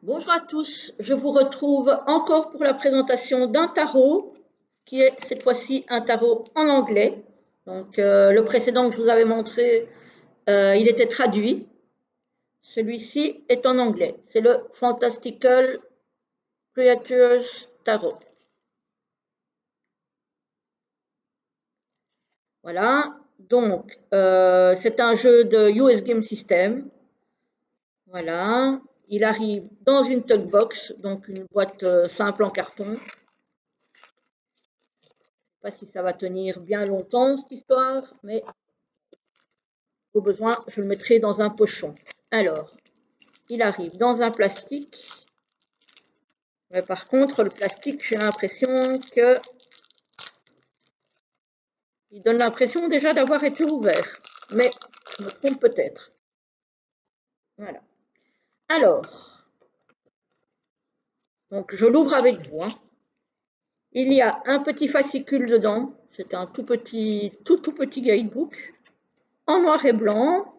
Bonjour à tous, je vous retrouve encore pour la présentation d'un tarot qui est cette fois-ci un tarot en anglais. Donc le précédent que je vous avais montré, il était traduit. Celui-ci est en anglais. C'est le Fantastical Creatures Tarot. Voilà, donc c'est un jeu de US Game System. Voilà, il arrive dans une talk box, donc une boîte simple en carton. Pas si ça va tenir bien longtemps cette histoire, mais au besoin, je le mettrai dans un pochon. Alors, il arrive dans un plastique. Mais par contre, le plastique, j'ai l'impression que il donne l'impression déjà d'avoir été ouvert. Mais je me trompe peut-être. Voilà. Alors, donc je l'ouvre avec vous. Il y a un petit fascicule dedans. C'est un tout petit guidebook en noir et blanc.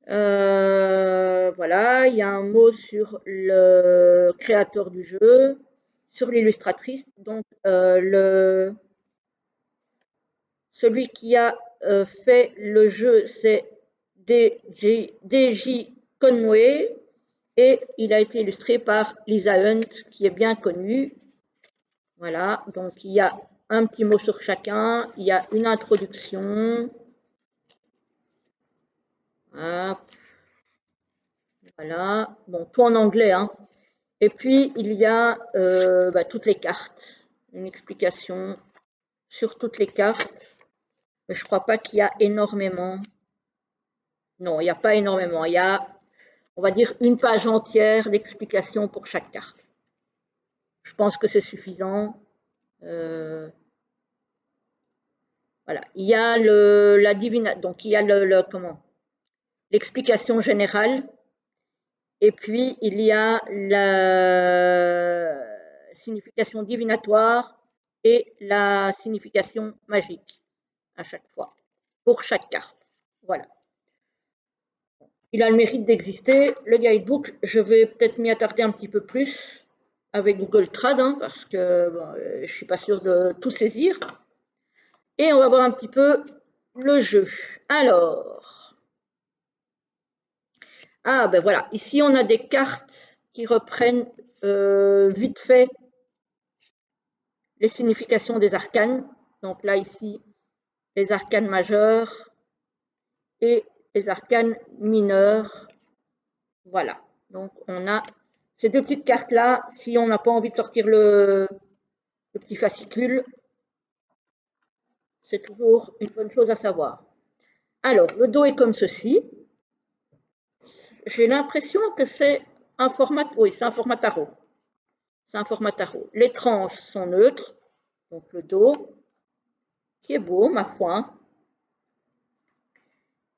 Voilà, il y a un mot sur le créateur du jeu, sur l'illustratrice. Donc, celui qui a fait le jeu, c'est DJ Conway et il a été illustré par Lisa Hunt, qui est bien connue. Voilà, donc il y a un petit mot sur chacun, il y a une introduction. Voilà, bon, tout en anglais, hein. Et puis, il y a toutes les cartes, une explication sur toutes les cartes. Mais je ne crois pas qu'il y a énormément. Non, il n'y a pas énormément. Il y a, on va dire, une page entière d'explications pour chaque carte. Je pense que c'est suffisant. Voilà. Il y a la divina, donc il y a l'explication générale. Et puis, il y a la signification divinatoire et la signification magique à chaque fois, pour chaque carte. Voilà. Il a le mérite d'exister. Le guidebook, je vais peut-être m'y attarder un petit peu plus avec Google Trad, parce que bon, je ne suis pas sûre de tout saisir. Et on va voir un petit peu le jeu. Alors, ben voilà, ici on a des cartes qui reprennent vite fait les significations des arcanes. Donc là, ici, les arcanes majeures et les arcanes mineures. Voilà. Donc, on a ces deux petites cartes-là. Si on n'a pas envie de sortir le petit fascicule, c'est toujours une bonne chose à savoir. Alors, le dos est comme ceci. J'ai l'impression que c'est un format, oui, c'est un format tarot. C'est un format tarot. Les tranches sont neutres, donc le dos, qui est beau, ma foi.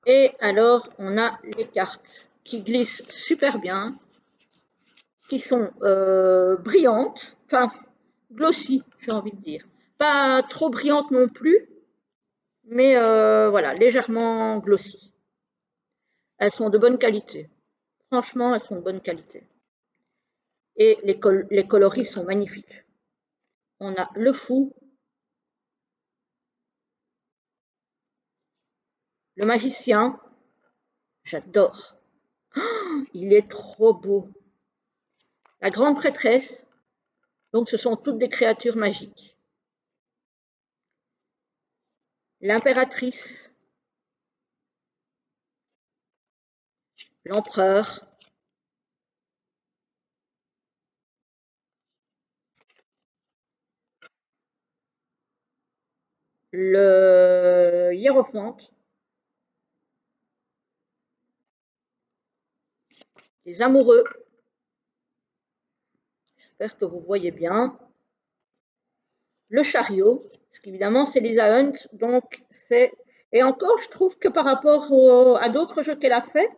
Et alors, on a les cartes qui glissent super bien, qui sont brillantes, enfin glossy, j'ai envie de dire. Pas trop brillantes non plus, mais voilà, légèrement glossy. Elles sont de bonne qualité. Franchement, elles sont de bonne qualité. Et les coloris sont magnifiques. On a le fou, le magicien, j'adore. Il est trop beau. La grande prêtresse, donc ce sont toutes des créatures magiques. L'impératrice, l'empereur, le hiérophante, les amoureux, j'espère que vous voyez bien, le chariot, parce qu'évidemment c'est Lisa Hunt, donc c'est... Et encore, je trouve que par rapport à d'autres jeux qu'elle a fait,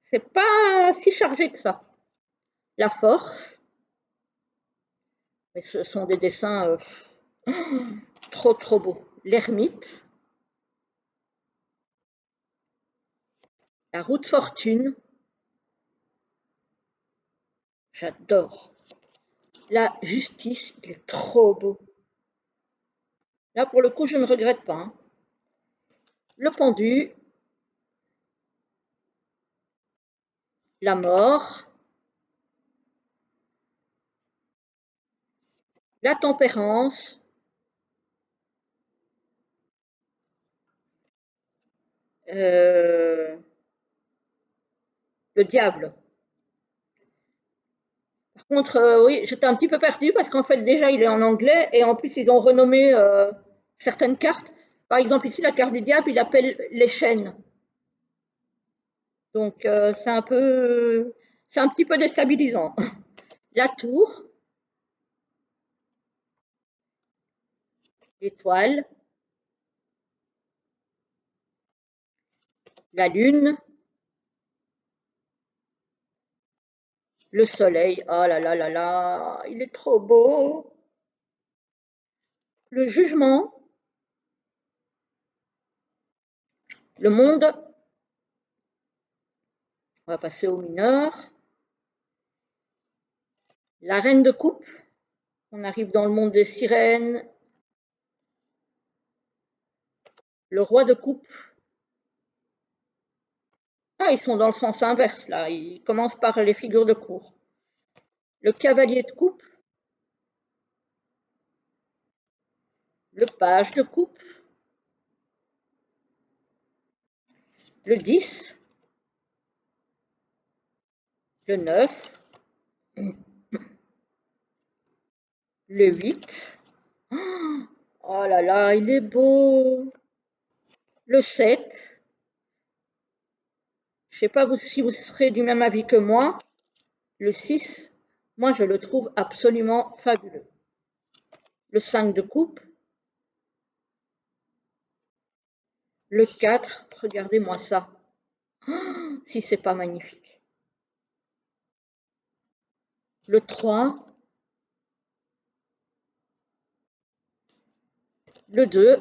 c'est pas si chargé que ça. La force, mais ce sont des dessins trop trop beaux. L'ermite, la roue de fortune, j'adore. La justice, il est trop beau. Là, pour le coup, je ne regrette pas, hein. Le pendu, la mort, la tempérance, le diable. Par contre, oui, j'étais un petit peu perdue parce qu'en fait, déjà, il est en anglais et en plus, ils ont renommé certaines cartes. Par exemple, ici, la carte du diable, il appelle les chaînes. Donc, c'est un petit peu déstabilisant. La tour, l'étoile, la lune, le soleil. Oh là là là là, il est trop beau. Le jugement, le monde. On va passer au mineur. La reine de coupe. On arrive dans le monde des sirènes. Le roi de coupe. Ah, ils sont dans le sens inverse là. Ils commencent par les figures de cour. Le cavalier de coupe. Le page de coupe. Le 10. Le 9. Le 8. Oh là là, il est beau. Le 7. Je ne sais pas si vous serez du même avis que moi. Le 6, moi je le trouve absolument fabuleux. Le 5 de coupe. Le 4, regardez-moi ça. Oh, si c'est pas magnifique. Le 3. Le 2.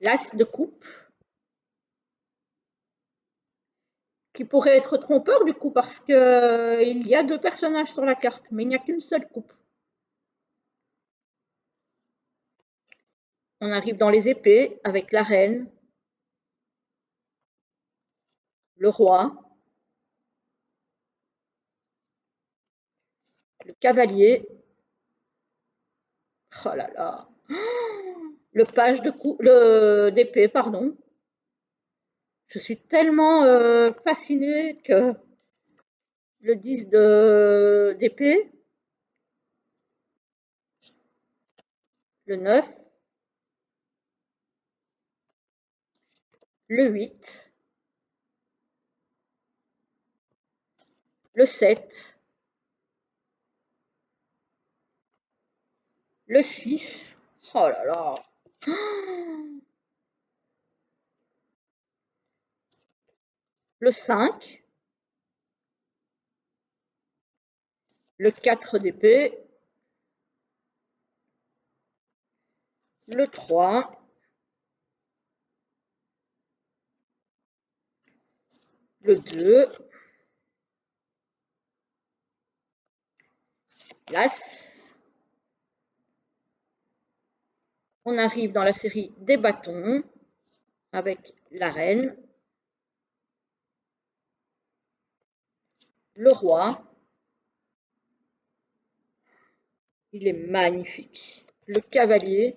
L'as de coupe. Qui pourrait être trompeur du coup parce qu'il y a deux personnages sur la carte, mais il n'y a qu'une seule coupe. On arrive dans les épées avec la reine, le roi, le cavalier. Oh là là. Le page de coupe, le d'épée, pardon. Je suis tellement fascinée que le 10 d'épée, le 9, le 8, le 7, le 6. Oh là là. Le 5, le 4 d'épée, le 3, le 2, l'As. On arrive dans la série des bâtons avec la reine, le roi. Il est magnifique. Le cavalier,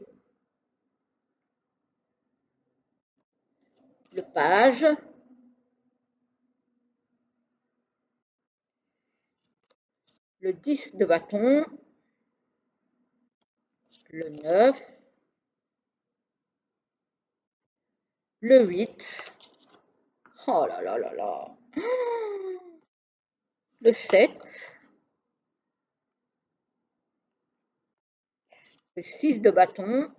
le page, le 10 de bâton, le 9, le 8. Oh là là là là. Le 7, le 6 de bâton,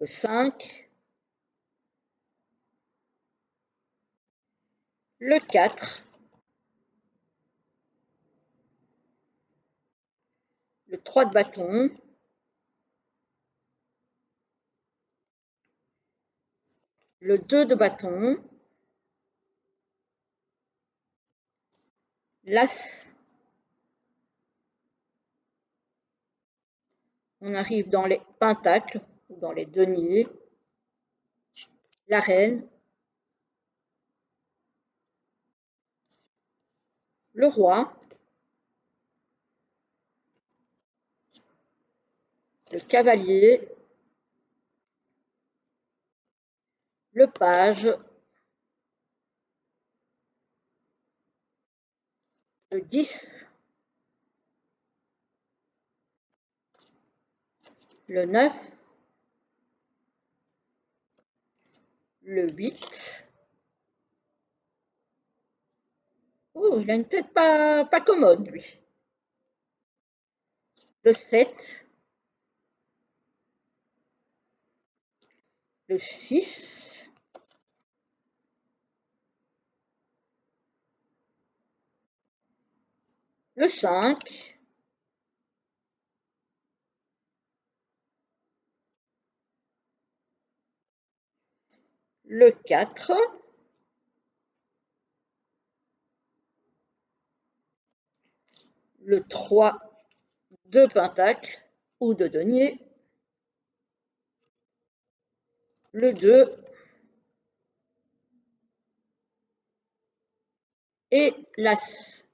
le 5, le 4, le 3 de bâton, le 2 de bâton, l'as, on arrive dans les pentacles, ou dans les deniers, la reine, le roi, le cavalier, le page, le 10, le 9, le 8. Oh, il a une tête pas commode, lui. Le 7, le 6, le 5, le 4, le 3 de pentacle ou de denier, le 2 et l'as.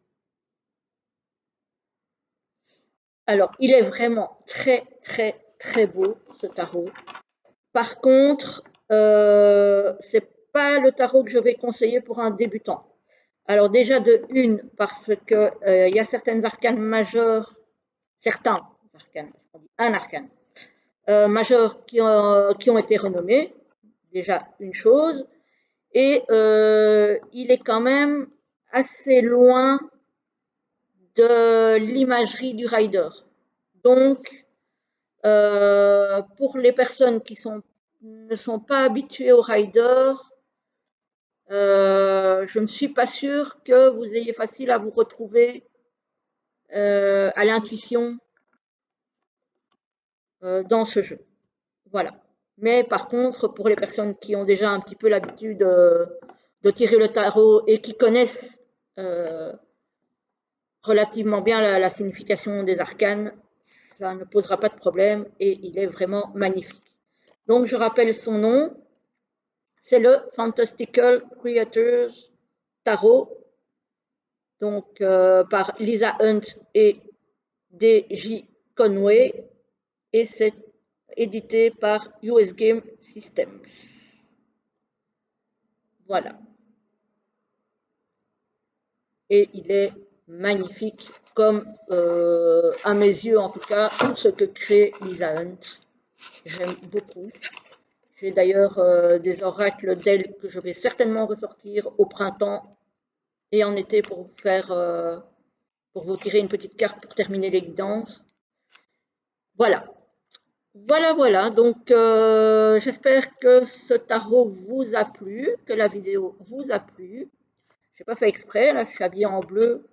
Alors, il est vraiment très, très, très beau, ce tarot. Par contre, c'est pas le tarot que je vais conseiller pour un débutant. Alors déjà de une, parce que il y a certaines arcanes majeures, certains arcanes, un arcane majeur qui ont été renommés, déjà une chose, et il est quand même assez loin de l'imagerie du rider. Donc, pour les personnes qui ne sont pas habituées au rider, je ne suis pas sûre que vous ayez facile à vous retrouver à l'intuition dans ce jeu. Voilà. Mais par contre, pour les personnes qui ont déjà un petit peu l'habitude de tirer le tarot et qui connaissent relativement bien la signification des arcanes, ça ne posera pas de problème et il est vraiment magnifique. Donc je rappelle son nom, c'est le Fantastical Creators Tarot, donc par Lisa Hunt et D.J. Conway, et c'est édité par US Game Systems. Voilà. Et il est magnifique, comme à mes yeux en tout cas, tout ce que crée Lisa Hunt. J'aime beaucoup. J'ai d'ailleurs des oracles d'elle que je vais certainement ressortir au printemps et en été pour pour vous tirer une petite carte pour terminer les guidances. Voilà. Voilà. Donc, j'espère que ce tarot vous a plu, que la vidéo vous a plu. Je n'ai pas fait exprès, là, je suis habillée en bleu.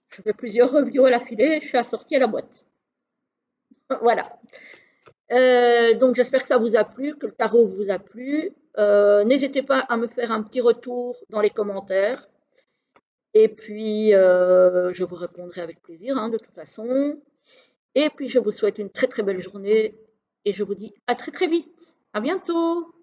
Je fais plusieurs reviews à l'affilée, je suis assortie à la boîte. Voilà. Donc, j'espère que ça vous a plu, que le tarot vous a plu. N'hésitez pas à me faire un petit retour dans les commentaires. Et puis, je vous répondrai avec plaisir, hein, de toute façon. Et puis, je vous souhaite une très très belle journée et je vous dis à très très vite. À bientôt.